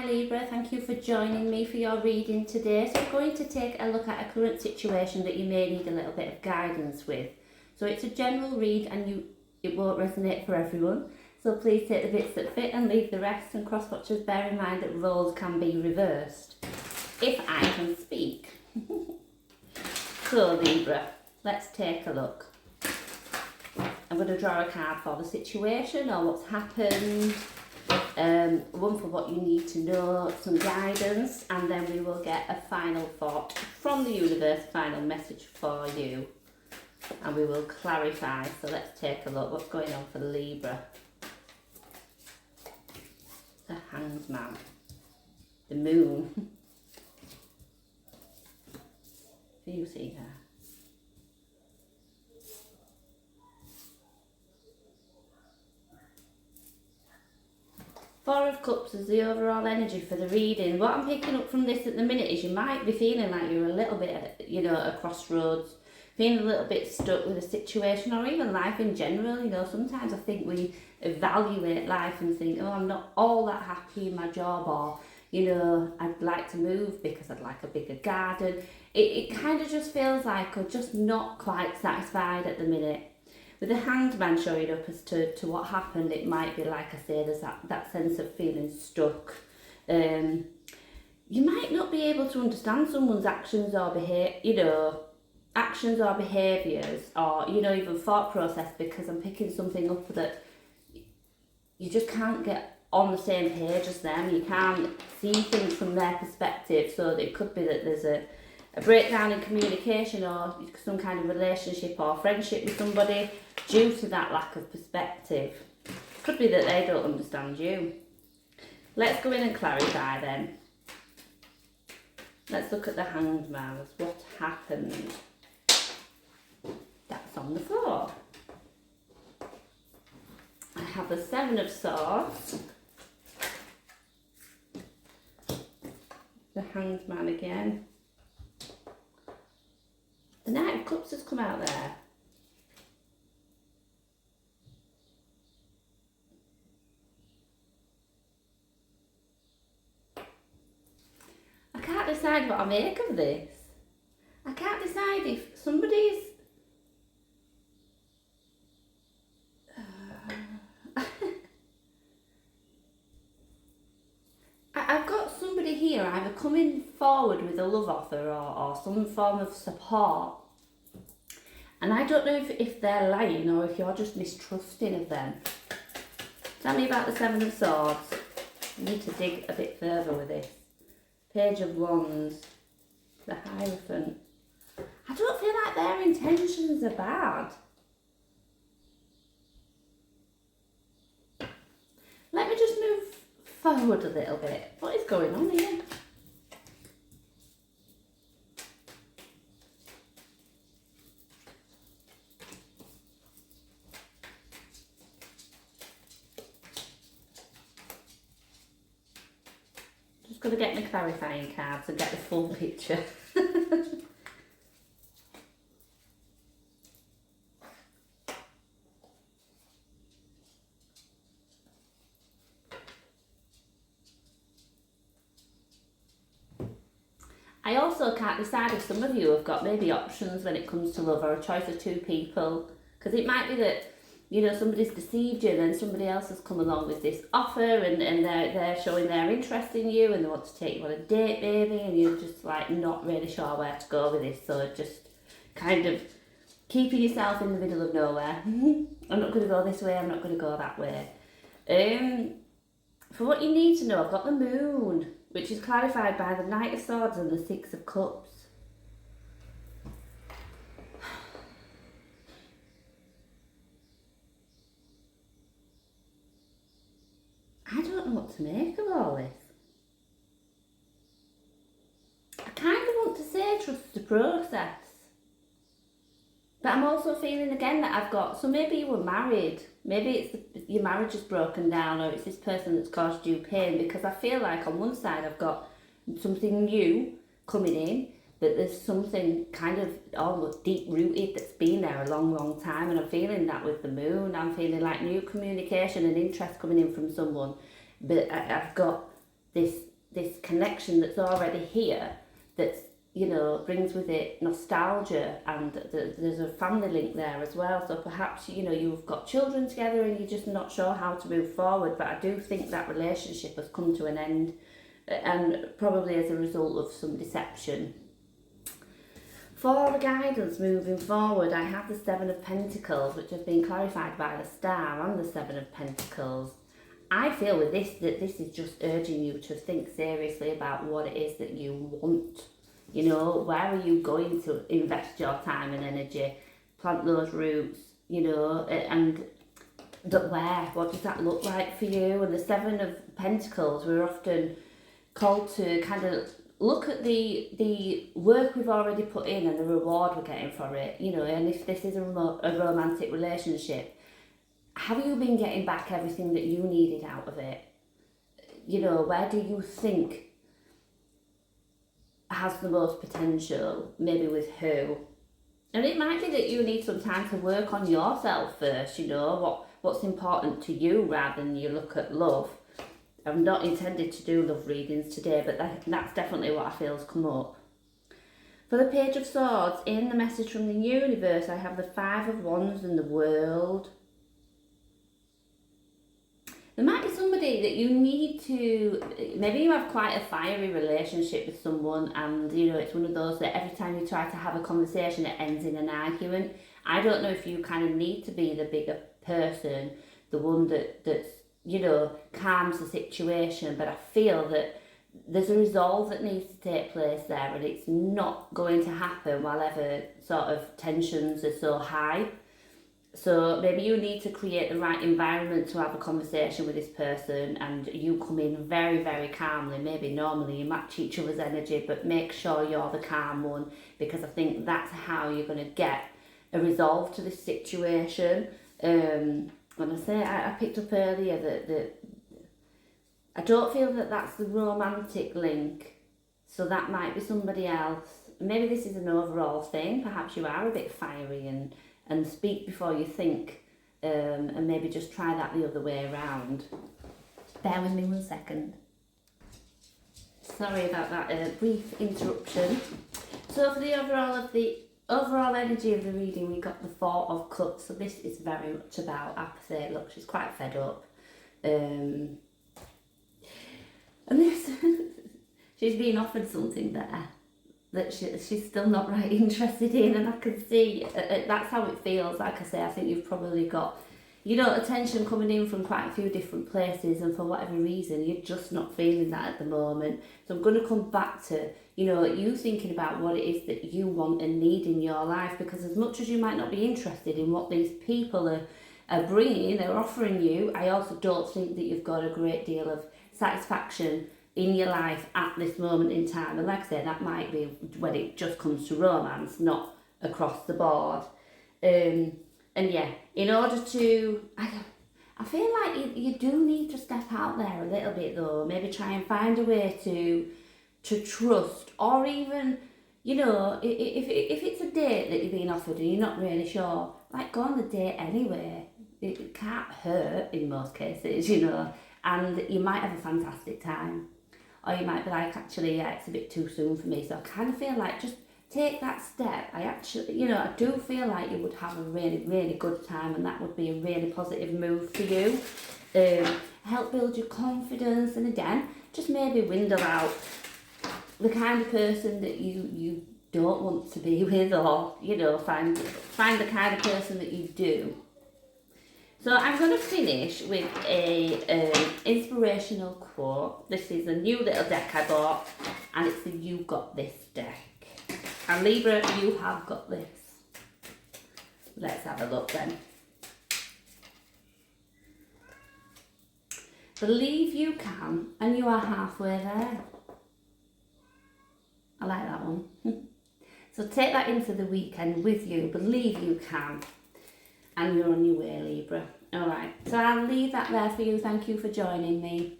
Libra, thank you for joining me for your reading today. So we're going to take a look at a current situation that you may need a little bit of guidance with. So it's a general read and it won't resonate for everyone. So please take the bits that fit and leave the rest, and cross-watchers bear in mind that roles can be reversed. If I can speak. So Libra, let's take a look. I'm going to draw a card for the situation or what's happened. One for what you need to know, some guidance, and then we will get a final thought from the universe, final message for you, and we will clarify. So let's take a look what's going on for Libra. The Hanged Man, the Moon. Do you see her? Four of Cups is the overall energy for the reading. What I'm picking up from this at the minute is you might be feeling like you're a little bit, at a crossroads, feeling a little bit stuck with a situation or even life in general. Sometimes I think we evaluate life and think, oh, I'm not all that happy in my job, or, I'd like to move because I'd like a bigger garden. It kind of just feels like I'm just not quite satisfied at the minute. With the Hanged Man showing up as to what happened, it might be, like I say, there's that sense of feeling stuck. You might not be able to understand someone's actions or behaviours, or, even thought process, because I'm picking something up that you just can't get on the same page as them. You can't see things from their perspective, so it could be that there's a breakdown in communication or some kind of relationship or friendship with somebody due to that lack of perspective. Could be that they don't understand you. Let's go in and clarify then. Let's look at the Hanged Man. What happened? That's on the floor. I have the Seven of Swords. The Hanged Man again. The Knight of Cups has come out there. I can't decide what I make of this. I can't decide if somebody's... I've got somebody here either coming forward with a love offer or some form of support, and I don't know if they're lying or if you're just mistrusting of them. Tell me about the Seven of Swords. I need to dig a bit further with this. Page of Wands, the Hierophant. I don't feel like their intentions are bad. Let me just move forward a little bit. What is going on here? Just got to get my clarifying cards and get the full picture. I also can't decide if some of you have got maybe options when it comes to love, or a choice of two people. Because it might be that, somebody's deceived you and then somebody else has come along with this offer and they're showing their interest in you and they want to take you on a date maybe, and you're just like not really sure where to go with this. So just kind of keeping yourself in the middle of nowhere. I'm not going to go this way, I'm not going to go that way. For what you need to know, I've got the Moon, which is clarified by the Knight of Swords and the Six of Cups. I don't know what to make of all this. I kind of want to say trust the process. But I'm also feeling again that I've got, so maybe you were married, maybe it's your marriage is broken down, or it's this person that's caused you pain, because I feel like on one side I've got something new coming in, that there's something kind of almost deep rooted that's been there a long time, and I'm feeling that with the Moon. I'm feeling like new communication and interest coming in from someone, but I've got this this connection that's already here, that's, you know, brings with it nostalgia, and there's a family link there as well. So perhaps, you know, you've got children together and you're just not sure how to move forward, but I do think that relationship has come to an end, and probably as a result of some deception. For the guidance moving forward, I have the Seven of Pentacles, which has been clarified by the Star, and the Seven of Pentacles. I feel with this that this is just urging you to think seriously about what it is that you want. You know, where are you going to invest your time and energy? Plant those roots, you know, and where? What does that look like for you? And the Seven of Pentacles, we're often called to kind of look at the work we've already put in and the reward we're getting for it, you know. And if this is a romantic relationship, have you been getting back everything that you needed out of it? You know, where do you think has the most potential, maybe with who? And it might be that you need some time to work on yourself first, you know, what's important to you, rather than you look at love. I've not intended to do love readings today, but that's definitely what I feel has come up. For the Page of Swords, in the message from the universe, I have the Five of Wands and the World. There might be somebody that you need to, maybe you have quite a fiery relationship with someone, and you know, it's one of those that every time you try to have a conversation it ends in an argument. I don't know if you kind of need to be the bigger person, the one that's, you know, calms the situation, but I feel that there's a resolve that needs to take place there, and it's not going to happen while ever sort of tensions are so high. So maybe you need to create the right environment to have a conversation with this person, and you come in very, very calmly. Maybe normally you match each other's energy, but make sure you're the calm one, because I think that's how you're going to get a resolve to this situation. When I say, I picked up earlier that I don't feel that that's the romantic link, so that might be somebody else. Maybe this is an overall thing. Perhaps you are a bit fiery and speak before you think, and maybe just try that the other way around. Bear with me 1 second. Sorry about that brief interruption. So for the overall energy of the reading, we got the Four of Cups. So this is very much about apathy. Look, she's quite fed up. And this, she's been offered something there that she's still not right interested in, and I can see that's how it feels. Like I say, I think you've probably got, you know, attention coming in from quite a few different places, and for whatever reason you're just not feeling that at the moment. So I'm going to come back to, you know, you thinking about what it is that you want and need in your life, because as much as you might not be interested in what these people are bringing, they're offering you, I also don't think that you've got a great deal of satisfaction in your life at this moment in time. And like I said, that might be when it just comes to romance, not across the board. And yeah, in order to, I feel like you do need to step out there a little bit though. Maybe try and find a way to trust, or even, you know, if it's a date that you're being offered and you're not really sure, like, go on the date anyway. It can't hurt in most cases, you know, and you might have a fantastic time. Or you might be like, actually, yeah, it's a bit too soon for me. So I kind of feel like just take that step. I actually, you know, I do feel like you would have a really, really good time, and that would be a really positive move for you. Help build your confidence, and again, just maybe window out the kind of person that you don't want to be with, or, you know, find the kind of person that you do. So I'm going to finish with a inspirational quote. This is a new little deck I bought, and it's the You Got This deck. And Libra, you have got this. Let's have a look then. Believe you can, and you are halfway there. I like that one. So take that into the weekend with you. Believe you can. And you're on your way, Libra. Alright, so I'll leave that there for you. Thank you for joining me.